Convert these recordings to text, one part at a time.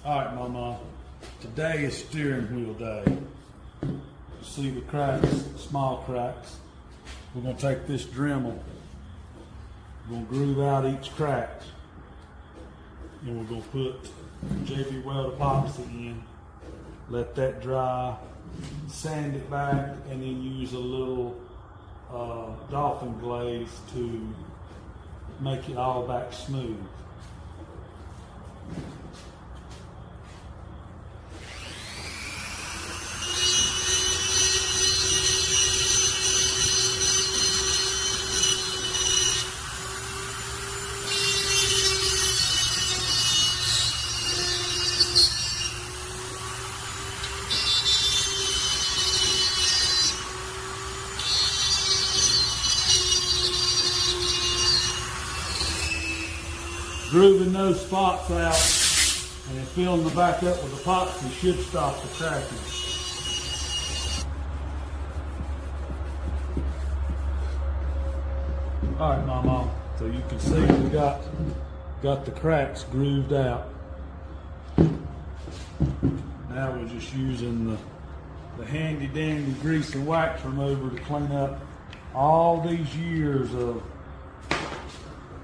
All right, Mama. Today is steering wheel day. See the cracks, small cracks. We're gonna take this Dremel. We're gonna groove out each crack. And we're gonna put JB Weld epoxy in. Let that dry. Sand it back, and then use a little dolphin glaze to make it all back smooth. Grooving those spots out and then filling the back up with epoxy should stop the cracking. All right, Mama. So you can see we got the cracks grooved out. Now we're just using the handy dandy grease and wax remover to clean up all these years of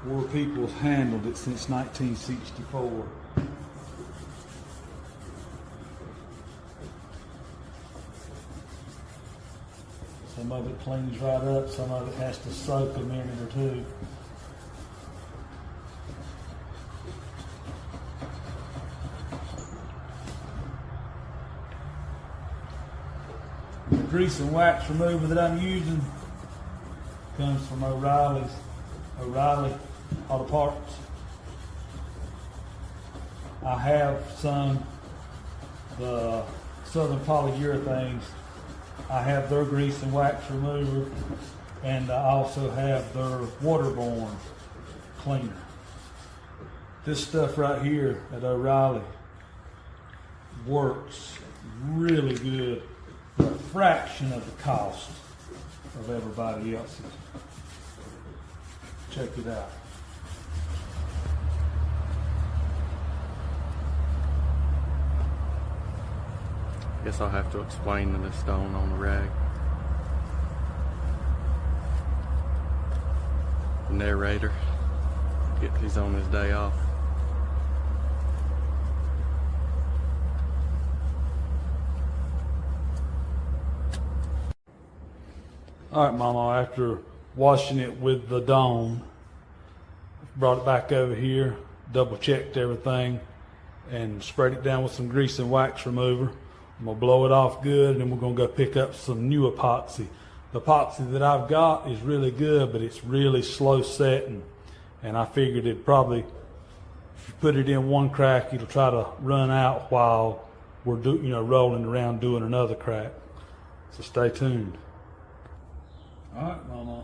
where people have handled it since 1964. Some of it cleans right up, some of it has to soak a minute or two. The grease and wax remover that I'm using comes from O'Reilly Auto Parts. I have the Southern Polyurethanes. I have their grease and wax remover, and I also have their waterborne cleaner. This stuff right here at O'Reilly works really good for a fraction of the cost of everybody else's. Check it out. Guess I'll have to explain to this stone on the rag. The narrator, he's on his day off. All right, Mama, after washing it with the Dawn, brought it back over here, double checked everything, and sprayed it down with some grease and wax remover. I'm gonna blow it off good, and then we're gonna go pick up some new epoxy. The epoxy that I've got is really good, but it's really slow setting, and I figured it probably, if you put it in one crack, it'll try to run out while we're rolling around doing another crack. So stay tuned. All right, Mama.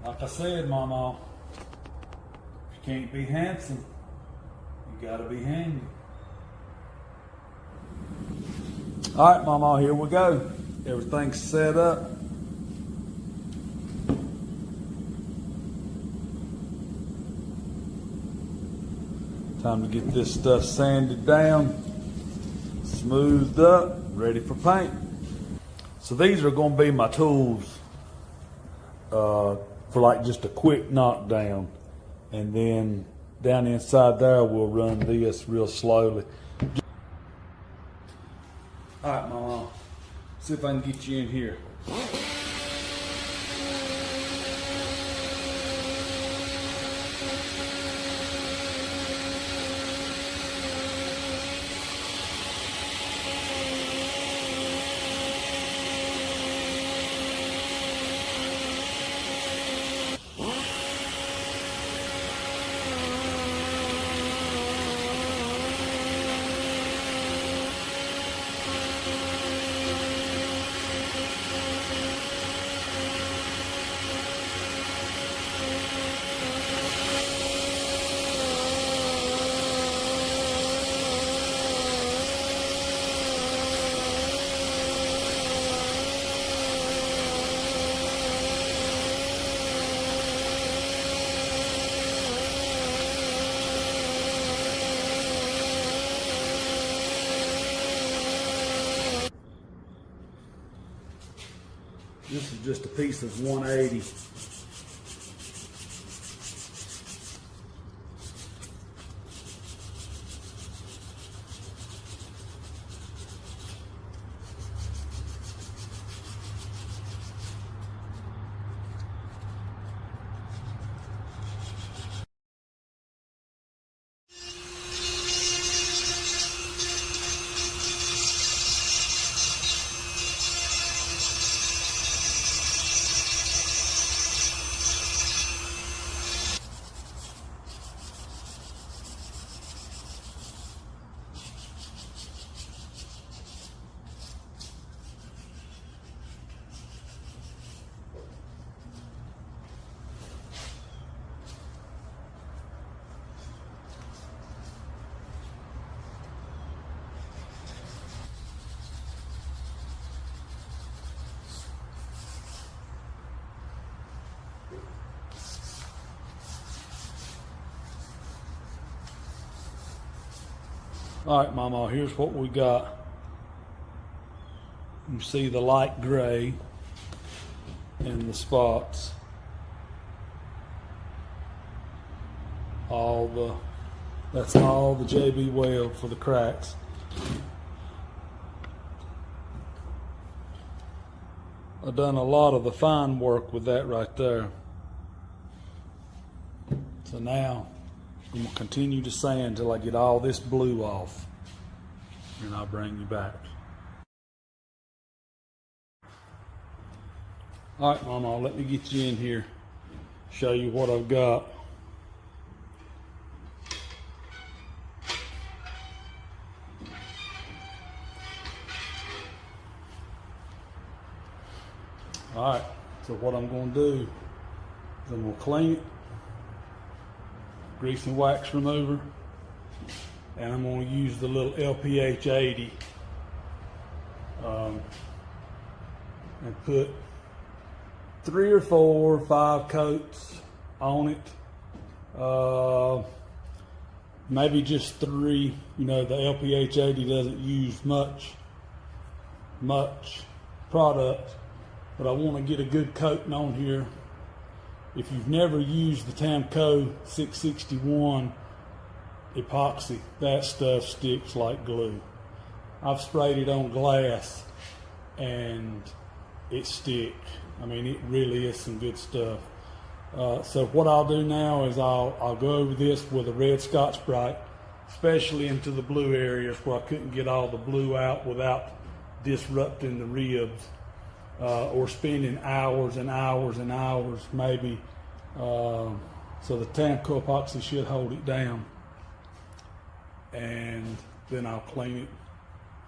Like I said, Mama, if you can't be handsome, you gotta be handy. All right, Mama, here we go. Everything's set up. Time to get this stuff sanded down, smoothed up, ready for paint. So these are going to be my tools for like just a quick knockdown. And then down inside there, we'll run this real slowly. All right, Mama, see if I can get you in here. This is just a piece of 180. All right, Mama, here's what we got. You see the light gray and the spots. That's all the JB weld for the cracks. I've done a lot of the fine work with that right there. So now I'm gonna continue to sand till I get all this blue off, and I'll bring you back. All right, Mama, let me get you in here, show you what I've got. All right, so what I'm gonna do is I'm gonna clean it, grease and wax remover, and I'm going to use the little LPH 80 and put 3 or 4 or 5 coats on it, maybe just 3. You know, the LPH 80 doesn't use much product, but I want to get a good coating on here. If you've never used the Tamco 661 epoxy, that stuff sticks like glue. I've sprayed it on glass and it sticks. I mean, it really is some good stuff. So what I'll do now is I'll go over this with a red Scotch-Brite, especially into the blue areas where I couldn't get all the blue out without disrupting the ribs. Or spending hours and hours and hours maybe. So the Tamco epoxy should hold it down. And then I'll clean it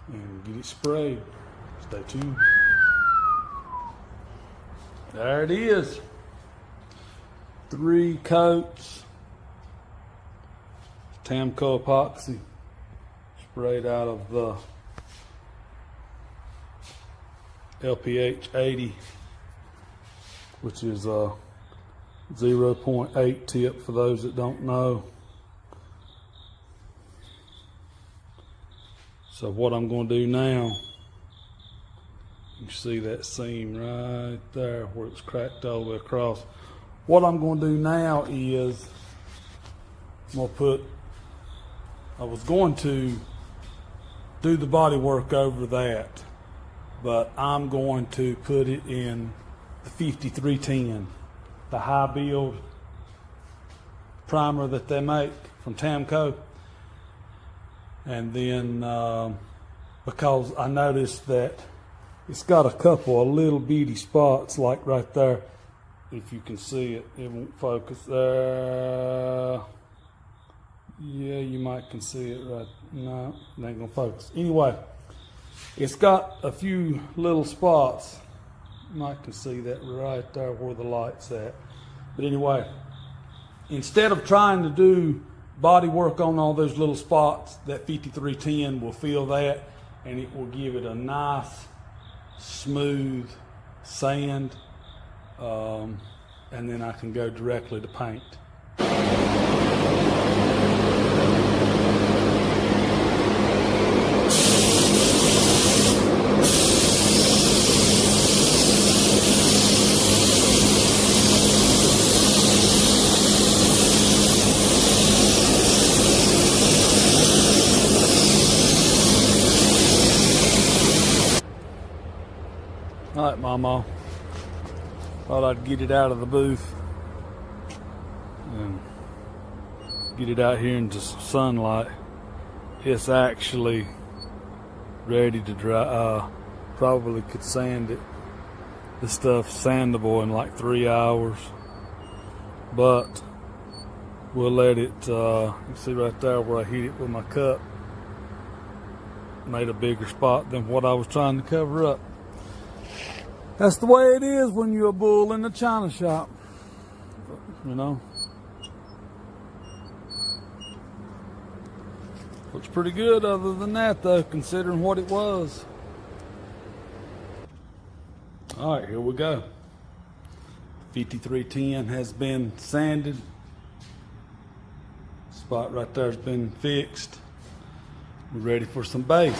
and get it sprayed. Stay tuned. There it is. 3 coats. Tamco epoxy sprayed out of the LPH 80, which is a 0.8 tip for those that don't know. So what I'm going to do now, you see that seam right there where it's cracked all the way across. What I'm going to do now is I'm going to I was going to do the body work over that, but I'm going to put it in the 5310, the high build primer that they make from Tamco. And then because I noticed that it's got a couple of little bitty spots, like right there. If you can see it, it won't focus. Yeah, you might can see it right. No, it ain't gonna focus. Anyway, it's got a few little spots. You might can see that right there where the light's at. But anyway, instead of trying to do body work on all those little spots, that 5310 will fill that, and it will give it a nice, smooth sand, and then I can go directly to paint. All right, Mama. Thought I'd get it out of the booth and get it out here into some sunlight. It's actually ready to dry. Probably could sand it. This stuff's sandable in like 3 hours, but we'll let it. You see right there where I hit it with my cup. Made a bigger spot than what I was trying to cover up. That's the way it is when you're a bull in the china shop, you know. Looks pretty good other than that though, considering what it was. All right, here we go. 5310 has been sanded. Spot right there has been fixed. We're ready for some base.